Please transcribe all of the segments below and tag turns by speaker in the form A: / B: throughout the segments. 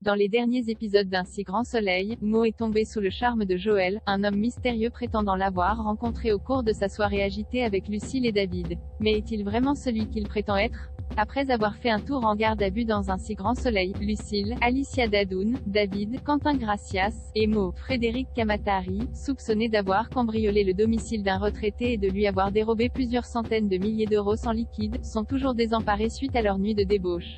A: Dans les derniers épisodes d'Un si grand soleil, Mo est tombé sous le charme de Joel, un homme mystérieux prétendant l'avoir rencontré au cours de sa soirée agitée avec Lucille et David. Mais est-il vraiment celui qu'il prétend être? Après avoir fait un tour en garde à vue dans Un si grand soleil, Lucille, Alicia Dadoun, David, Quentin Gracias, et Mo, Frédéric Kamatari, soupçonnés d'avoir cambriolé le domicile d'un retraité et de lui avoir dérobé plusieurs centaines de milliers d'euros sans liquide, sont toujours désemparés suite à leur nuit de débauche.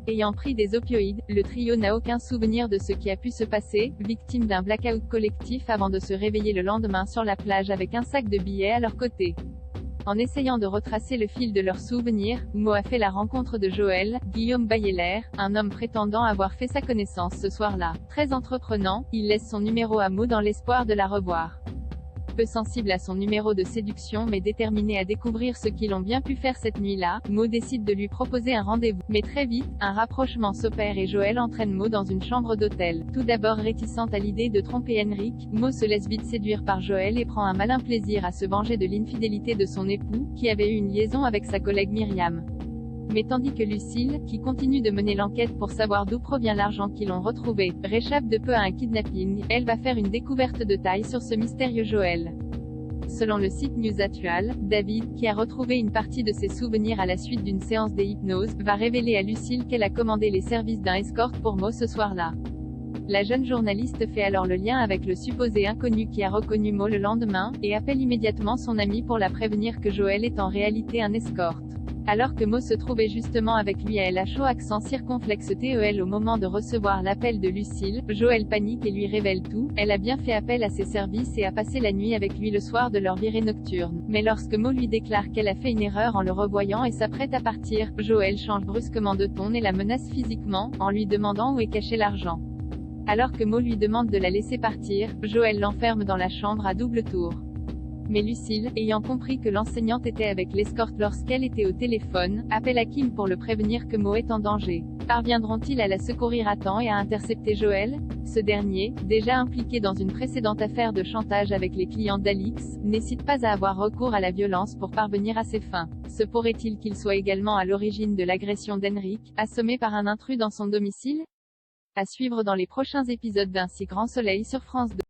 A: Ayant pris des opioïdes, le trio n'a aucun souvenir de ce qui a pu se passer, victime d'un blackout collectif avant de se réveiller le lendemain sur la plage avec un sac de billets à leur côté. En essayant de retracer le fil de leurs souvenirs, Mo a fait la rencontre de Joel, Guillaume Bayeler, un homme prétendant avoir fait sa connaissance ce soir-là. Très entreprenant, il laisse son numéro à Mo dans l'espoir de la revoir. Peu sensible à son numéro de séduction mais déterminé à découvrir ce qu'ils ont bien pu faire cette nuit-là, Mo décide de lui proposer un rendez-vous. Mais très vite, un rapprochement s'opère et Joel entraîne Mo dans une chambre d'hôtel. Tout d'abord réticente à l'idée de tromper Henrik, Mo se laisse vite séduire par Joel et prend un malin plaisir à se venger de l'infidélité de son époux, qui avait eu une liaison avec sa collègue Myriam. Mais tandis que Lucille, qui continue de mener l'enquête pour savoir d'où provient l'argent qu'ils ont retrouvé, réchappe de peu à un kidnapping, elle va faire une découverte de taille sur ce mystérieux Joel. Selon le site News Actual, David, qui a retrouvé une partie de ses souvenirs à la suite d'une séance d'hypnose, va révéler à Lucille qu'elle a commandé les services d'un escorte pour Mo ce soir-là. La jeune journaliste fait alors le lien avec le supposé inconnu qui a reconnu Mo le lendemain, et appelle immédiatement son amie pour la prévenir que Joel est en réalité un escorte. Alors que Mo se trouvait justement avec lui à chaud accent circonflexe TEL au moment de recevoir l'appel de Lucille, Joel panique et lui révèle tout, elle a bien fait appel à ses services et a passé la nuit avec lui le soir de leur virée nocturne. Mais lorsque Mo lui déclare qu'elle a fait une erreur en le revoyant et s'apprête à partir, Joel change brusquement de ton et la menace physiquement, en lui demandant où est caché l'argent. Alors que Mo lui demande de la laisser partir, Joel l'enferme dans la chambre à double tour. Mais Lucille, ayant compris que l'enseignante était avec l'escorte lorsqu'elle était au téléphone, appelle Hakim pour le prévenir que Mo est en danger. Parviendront-ils à la secourir à temps et à intercepter Joel? Ce dernier, déjà impliqué dans une précédente affaire de chantage avec les clients d'Alix, n'hésite pas à avoir recours à la violence pour parvenir à ses fins. Se pourrait-il qu'il soit également à l'origine de l'agression d'Henrik, assommé par un intrus dans son domicile? À suivre dans les prochains épisodes d'Un si grand soleil sur France 2.